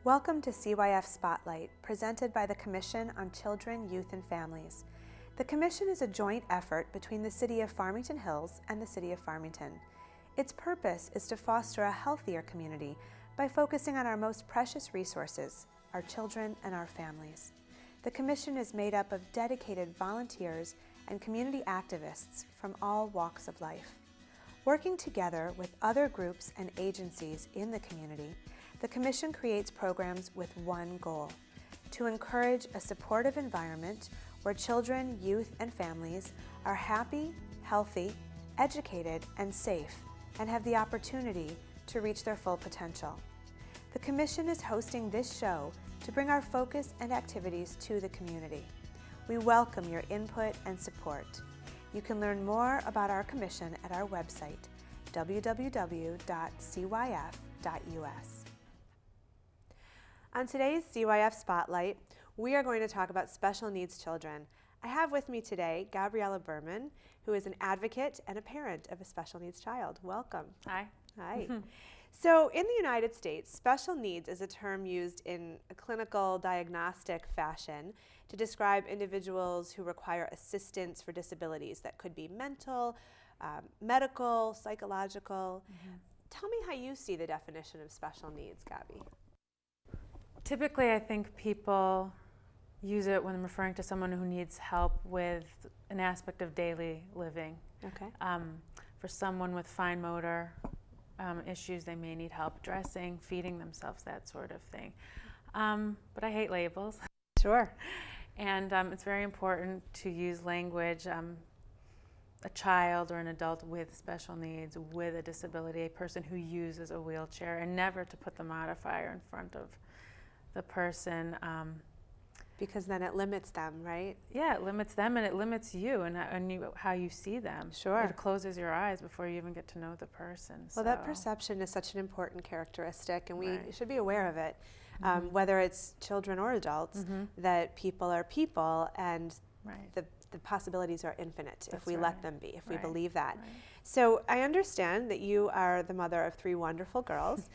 Welcome to CYF Spotlight, presented by the Commission on Children, Youth, and Families. The Commission is a joint effort between the City of Farmington Hills and the City of Farmington. Its purpose is to foster a healthier community by focusing on our most precious resources, our children and our families. The Commission is made up of dedicated volunteers and community activists from all walks of life. Working together with other groups and agencies in the community, the Commission creates programs with one goal: to encourage a supportive environment where children, youth, and families are happy, healthy, educated, and safe, and have the opportunity to reach their full potential. The Commission is hosting this show to bring our focus and activities to the community. We welcome your input and support. You can learn more about our Commission at our website, www.cyf.us. On today's CYF Spotlight, we are going to talk about special needs children. I have with me today Gabriella Berman, who is an advocate and a parent of a special needs child. Welcome. Hi. Hi. So in the United States, special needs is a term used in a clinical diagnostic fashion to describe individuals who require assistance for disabilities that could be mental, medical, psychological. Tell me how you see the definition of special needs, Gabby. Typically, I think people use it when referring to someone who needs help with an aspect of daily living. Okay. For someone with fine motor issues, they may need help dressing, feeding themselves, that sort of thing. But I hate labels. Sure. And it's very important to use language, a child or an adult with special needs, with a disability, a person who uses a wheelchair, and never to put the modifier in front of the person. Because then it limits them, right? Yeah, it limits them and it limits you and how you see them. Sure. It closes your eyes before you even get to know the person. Well, that perception is such an important characteristic, and we should be aware of it, whether it's children or adults, that people are people, and the possibilities are infinite if we let them be, if we believe that. So I understand that you are the mother of 3 wonderful girls.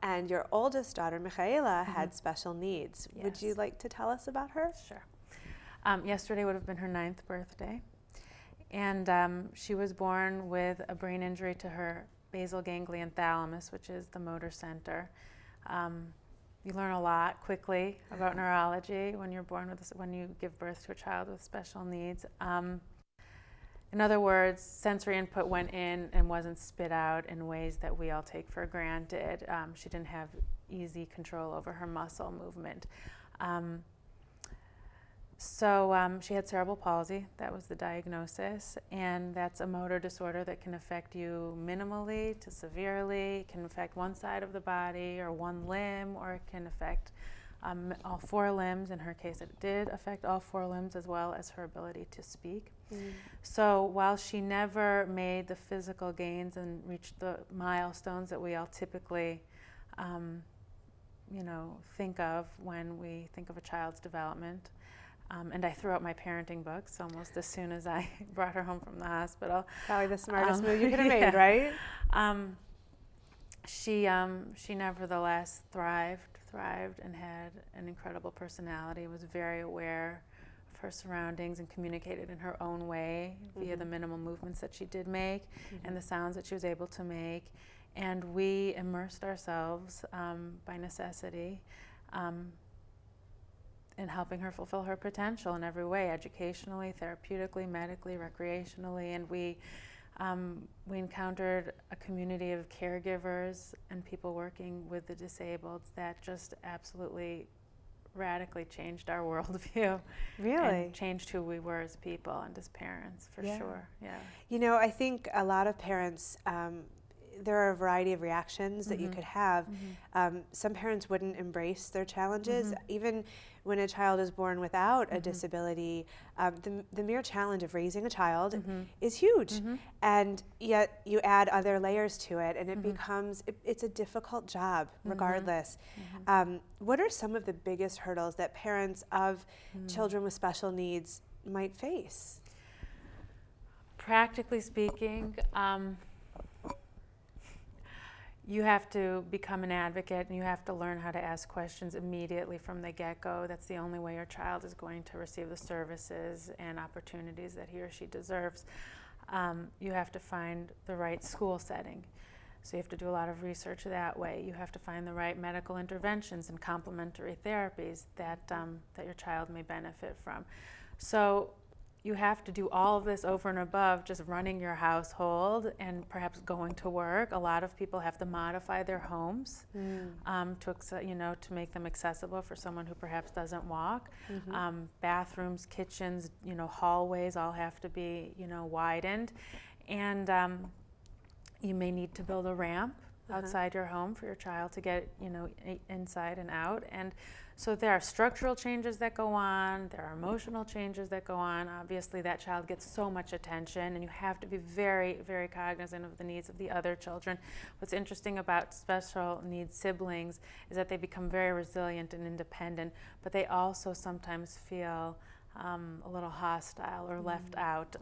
And your oldest daughter, Michaela, had special needs. Yes. Would you like to tell us about her? Sure. Yesterday would have been her 9th birthday. And she was born with a brain injury to her basal ganglion thalamus, which is the motor center. You learn a lot quickly about neurology when you're born with when you give birth to a child with special needs. In other words, sensory input went in and wasn't spit out in ways that we all take for granted. She didn't have easy control over her muscle movement. So she had cerebral palsy. That was the diagnosis. And that's a motor disorder that can affect you minimally to severely. It can affect one side of the body or one limb, or it can affect all 4 limbs. In her case, it did affect all 4 limbs, as well as her ability to speak. So while she never made the physical gains and reached the milestones that we all typically think of when we think of a child's development, and I threw out my parenting books almost as soon as I brought her home from the hospital. Probably the smartest move you could have made, right? She nevertheless thrived and had an incredible personality, was very aware of her surroundings and communicated in her own way via the minimal movements that she did make and the sounds that she was able to make. And we immersed ourselves by necessity in helping her fulfill her potential in every way, educationally, therapeutically, medically, recreationally, and we encountered a community of caregivers and people working with the disabled that just absolutely radically changed our worldview. Really? And changed who we were as people and as parents, for sure. Yeah. You know, I think a lot of parents, there are a variety of reactions that you could have. Some parents wouldn't embrace their challenges. Even when a child is born without a disability, the mere challenge of raising a child is huge. And yet you add other layers to it, and it becomes, it's a difficult job regardless. What are some of the biggest hurdles that parents of children with special needs might face? Practically speaking, you have to become an advocate, and you have to learn how to ask questions immediately from the get-go. That's the only way your child is going to receive the services and opportunities that he or she deserves. You have to find the right school setting. So you have to do a lot of research that way. You have to find the right medical interventions and complementary therapies that your child may benefit from. So you have to do all of this over and above just running your household and perhaps going to work. A lot of people have to modify their homes to make them accessible for someone who perhaps doesn't walk. Bathrooms, kitchens, hallways all have to be widened, and you may need to build a ramp outside your home for your child to get inside and out. And so there are structural changes that go on, there are emotional changes that go on. Obviously that child gets so much attention, and you have to be very, very cognizant of the needs of the other children. What's interesting about special needs siblings is that they become very resilient and independent, but they also sometimes feel a little hostile or left out.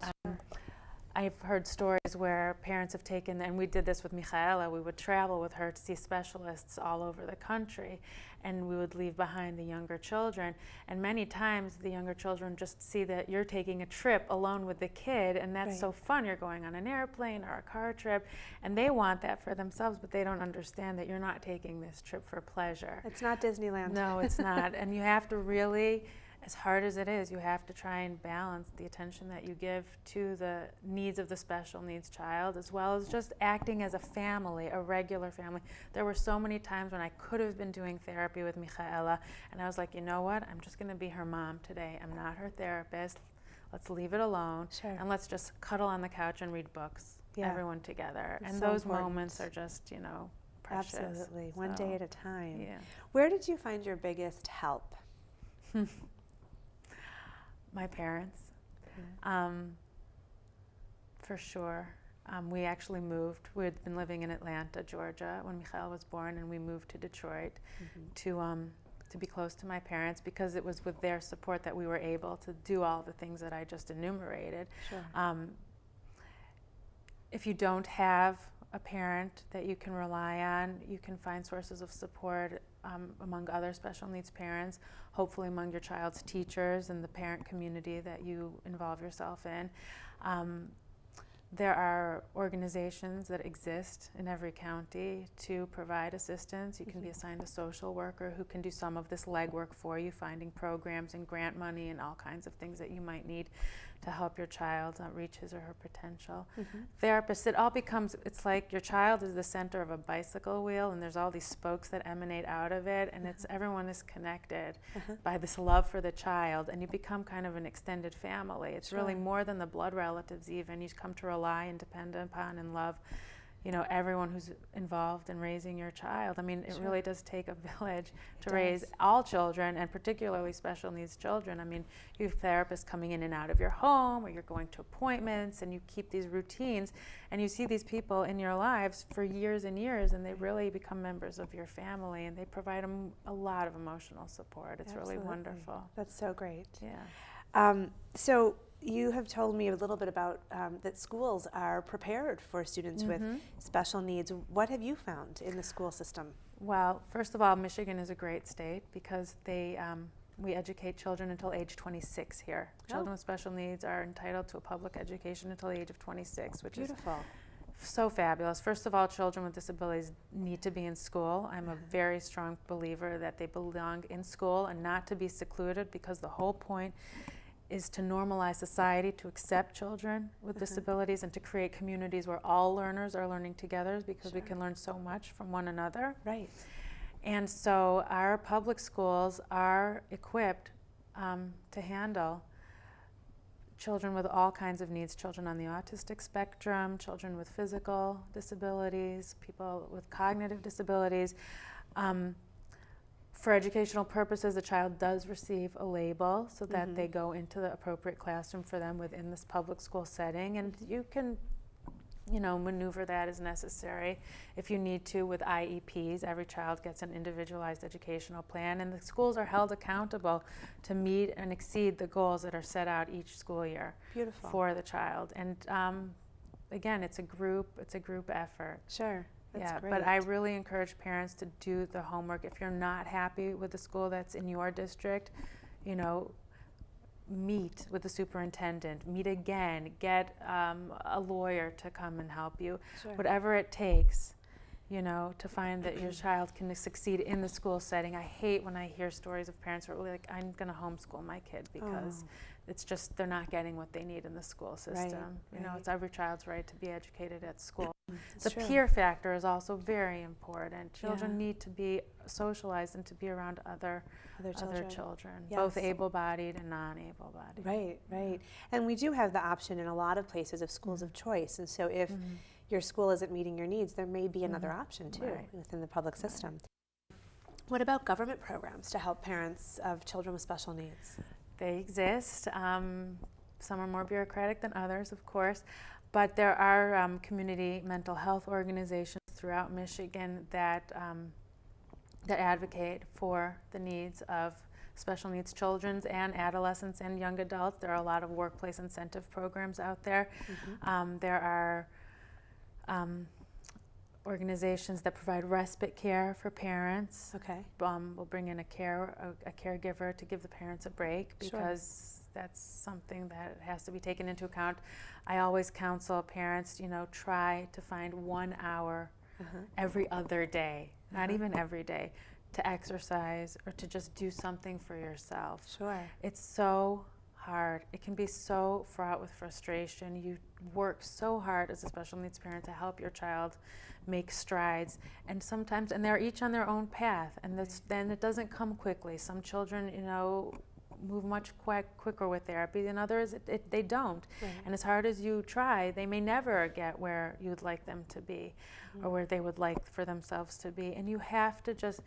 I've heard stories where parents have taken, and we did this with Michaela, we would travel with her to see specialists all over the country, and we would leave behind the younger children. And many times the younger children just see that you're taking a trip alone with the kid, and that's so fun. You're going on an airplane or a car trip, and they want that for themselves, but they don't understand that you're not taking this trip for pleasure. It's not Disneyland. No, it's not. And you have to really, as hard as it is, you have to try and balance the attention that you give to the needs of the special needs child, as well as just acting as a family, a regular family. There were so many times when I could have been doing therapy with Michaela, and I was like, you know what, I'm just going to be her mom today. I'm not her therapist. Let's leave it alone, and let's just cuddle on the couch and read books, everyone together. It's and so those important. moments are just, precious. Absolutely, one day at a time. Yeah. Where did you find your biggest help? My parents, for sure. We actually moved. We had been living in Atlanta, Georgia, when Michael was born, and we moved to Detroit to be close to my parents, because it was with their support that we were able to do all the things that I just enumerated. If you don't have a parent that you can rely on, you can find sources of support among other special needs parents, hopefully among your child's teachers and the parent community that you involve yourself in. There are organizations that exist in every county to provide assistance. You can be assigned a social worker who can do some of this legwork for you, finding programs and grant money and all kinds of things that you might need to help your child reach his or her potential. Therapists, it all becomes, it's like your child is the center of a bicycle wheel, and there's all these spokes that emanate out of it, and it's everyone is connected by this love for the child, and you become kind of an extended family. It's really more than the blood relatives even. You come to rely and depend upon and love everyone who's involved in raising your child. I mean, it really does take a village to raise all children, and particularly special needs children. I mean, you have therapists coming in and out of your home, or you're going to appointments, and you keep these routines, and you see these people in your lives for years and years, and they really become members of your family, and they provide a lot of emotional support. It's really wonderful. That's so great. Yeah. So you have told me a little bit about that schools are prepared for students with special needs. What have you found in the school system? Well, first of all, Michigan is a great state because we educate children until age 26 here. Children with special needs are entitled to a public education until the age of 26, which is so fabulous. First of all, children with disabilities need to be in school. I'm a very strong believer that they belong in school and not to be secluded, because the whole point is to normalize society, to accept children with disabilities, and to create communities where all learners are learning together, because we can learn so much from one another. Right. And so our public schools are equipped to handle children with all kinds of needs, children on the autistic spectrum, children with physical disabilities, people with cognitive disabilities. For educational purposes, the child does receive a label so that they go into the appropriate classroom for them within this public school setting, and you can, maneuver that as necessary if you need to with IEPs. Every child gets an individualized educational plan, and the schools are held accountable to meet and exceed the goals that are set out each school year for the child. And again, it's a group effort. Sure. That's great. But I really encourage parents to do the homework. If you're not happy with the school that's in your district, you know, meet with the superintendent, meet again, get a lawyer to come and help you, Sure. whatever it takes, you know, to find that your child can succeed in the school setting. I hate when I hear stories of parents who are really like, I'm going to homeschool my kid because it's just they're not getting what they need in the school system. You know, it's every child's right to be educated at school. The peer factor is also very important. Children need to be socialized and to be around other children, both able-bodied and non-able-bodied. Right. And we do have the option in a lot of places of schools of choice. And so if your school isn't meeting your needs, there may be another option too within the public system. What about government programs to help parents of children with special needs? They exist. Some are more bureaucratic than others, of course, but there are community mental health organizations throughout Michigan that advocate for the needs of special needs children and adolescents and young adults. There are a lot of workplace incentive programs out there. There are organizations that provide respite care for parents. We'll bring in a caregiver to give the parents a break because that's something that has to be taken into account. I always counsel parents, you know, try to find 1 hour every other day, not even every day, to exercise or to just do something for yourself. It's so hard. It can be so fraught with frustration. You work so hard as a special needs parent to help your child make strides, and sometimes, and they're each on their own path, and then it doesn't come quickly. Some children, you know, move much quicker with therapy than others. They don't. And as hard as you try, they may never get where you'd like them to be or where they would like for themselves to be. And you have to just,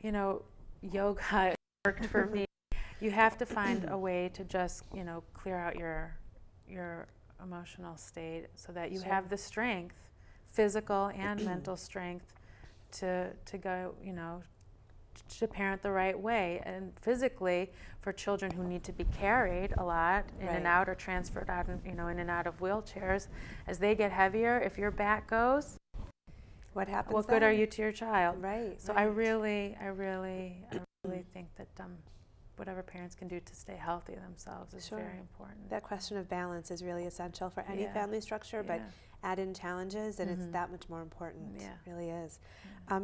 you know, yoga worked for me. You have to find a way to just, you know, clear out your emotional state so that you have the strength, physical and mental strength, to go, you know, to parent the right way. And physically, for children who need to be carried a lot in and out or transferred out, you know, in and out of wheelchairs, as they get heavier, if your back goes, what happens? What good are you to your child? So I really think that whatever parents can do to stay healthy themselves is very important. That question of balance is really essential for any family structure, but add in challenges and it's that much more important. It really is.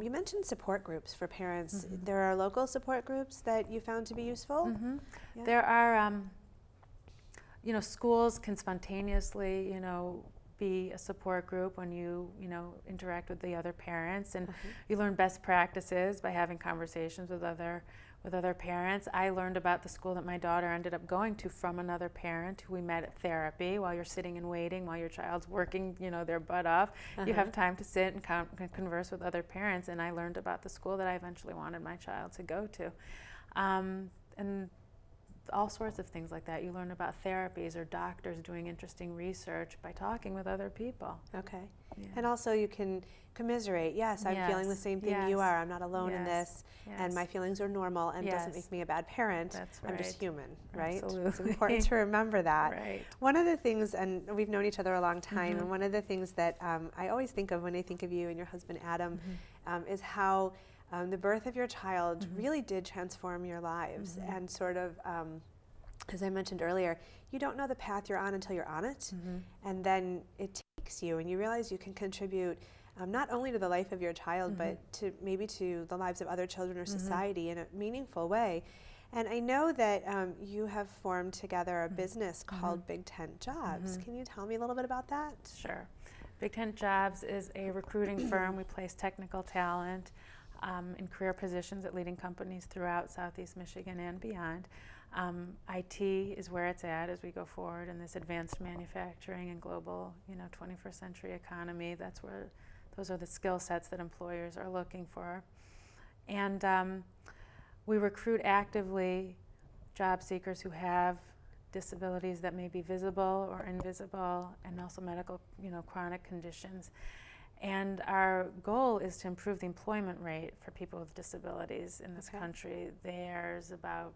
You mentioned support groups for parents. There are local support groups that you found to be useful? There are, you know, schools can spontaneously, you know, be a support group when you know, interact with the other parents, and you learn best practices by having conversations with other parents. I learned about the school that my daughter ended up going to from another parent who we met at therapy. While you're sitting and waiting, while your child's working, you know, their butt off, you have time to sit and converse with other parents. And I learned about the school that I eventually wanted my child to go to. And all sorts of things like that. You learn about therapies or doctors doing interesting research by talking with other people. And also you can commiserate. I'm feeling the same thing you are. I'm not alone in this, and my feelings are normal, and doesn't make me a bad parent. I'm just human, right? Absolutely. It's important to remember that. One of the things, and we've known each other a long time, and one of the things that I always think of when I think of you and your husband Adam is how the birth of your child really did transform your lives, and sort of, as I mentioned earlier, you don't know the path you're on until you're on it, and then it takes you, and you realize you can contribute not only to the life of your child, but to maybe to the lives of other children or society in a meaningful way. And I know that you have formed together a business called Big Tent Jobs. Can you tell me a little bit about that? Sure. Big Tent Jobs is a recruiting firm. We place technical talent in career positions at leading companies throughout Southeast Michigan and beyond. IT is where it's at as we go forward in this advanced manufacturing and global, you know, 21st century economy. That's where those are the skill sets that employers are looking for. And we recruit actively job seekers who have disabilities that may be visible or invisible, and also medical, you know, chronic conditions. And our goal is to improve the employment rate for people with disabilities in this country. There's about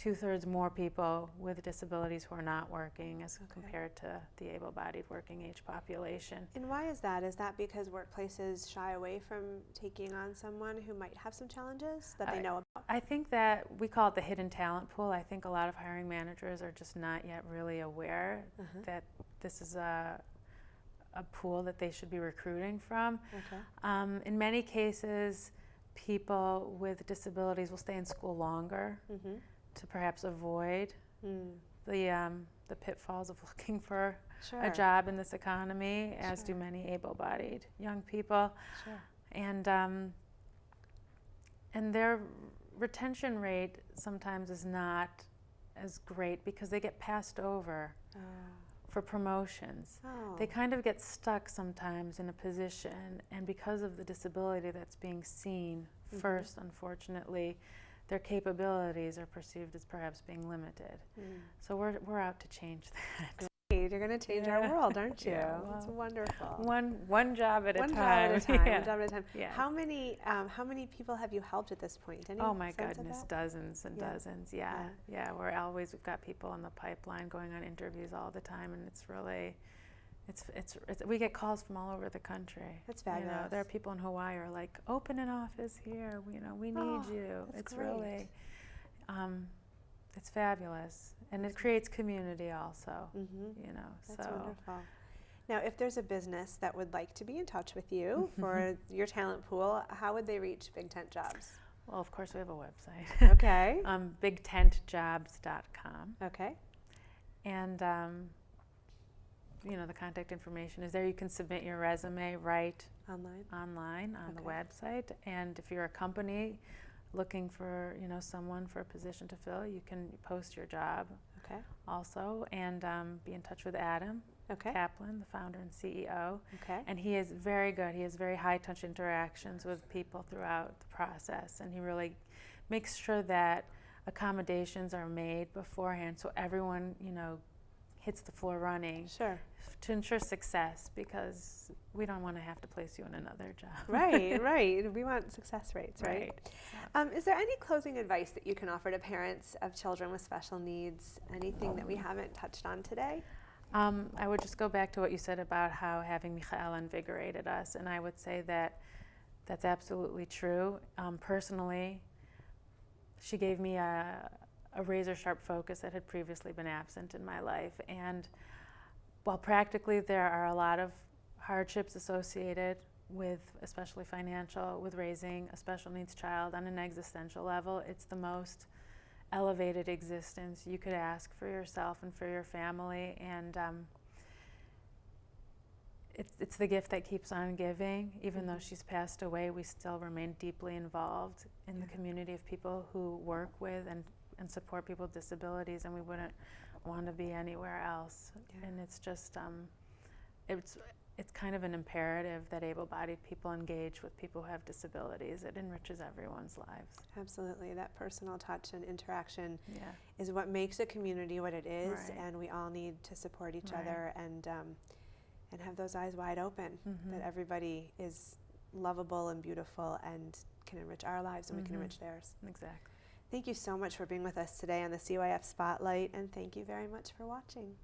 2/3 more people with disabilities who are not working as compared to the able-bodied working age population. And why is that? Is that because workplaces shy away from taking on someone who might have some challenges that they know about? I think that we call it the hidden talent pool. I think a lot of hiring managers are just not yet really aware that this is a pool that they should be recruiting from. In many cases, people with disabilities will stay in school longer to perhaps avoid the pitfalls of looking for a job in this economy, as do many able-bodied young people. And their retention rate sometimes is not as great because they get passed over for promotions. They kind of get stuck sometimes in a position, and because of the disability that's being seen first, unfortunately, their capabilities are perceived as perhaps being limited. So we're out to change that. You're going to change our world, aren't you? Well, that's wonderful. One job at a time. One job at a time. How many people have you helped at this point? Any oh my sense of goodness, that? dozens and dozens. Yeah. We've got people in the pipeline going on interviews all the time, and it's really, we get calls from all over the country. That's fabulous. You know, there are people in Hawaii who are like, open an office here. You know, we need you. It's great. Really, it's fabulous, and it creates community also. You know, that's wonderful. Now, if there's a business that would like to be in touch with you for your talent pool, how would they reach Big Tent Jobs? Well, of course, we have a website. Okay. BigTentJobs.com. Okay. And you know, the contact information is there. You can submit your resume right online on the website. And if you're a company looking for, you know, someone for a position to fill, you can post your job also, and be in touch with Adam Kaplan, the founder and CEO. And he is very good. He has very high touch interactions with people throughout the process, and he really makes sure that accommodations are made beforehand so everyone, you know, hits the floor running to ensure success, because we don't want to have to place you in another job. Right. We want success rates, right? Is there any closing advice that you can offer to parents of children with special needs? Anything that we haven't touched on today? I would just go back to what you said about how having Michaela invigorated us, and I would say that that's absolutely true. Personally, she gave me a razor-sharp focus that had previously been absent in my life. And while practically there are a lot of hardships associated with, especially financial, with raising a special needs child on an existential level, it's the most elevated existence you could ask for yourself and for your family. And it's the gift that keeps on giving. Even though she's passed away, we still remain deeply involved in the community of people who work with and support people with disabilities, and we wouldn't want to be anywhere else. And it's just, it's kind of an imperative that able-bodied people engage with people who have disabilities. It enriches everyone's lives. Absolutely. That personal touch and interaction is what makes a community what it is, and we all need to support each other and have those eyes wide open, that everybody is lovable and beautiful and can enrich our lives, and we can enrich theirs. Exactly. Thank you so much for being with us today on the CYF Spotlight, and thank you very much for watching.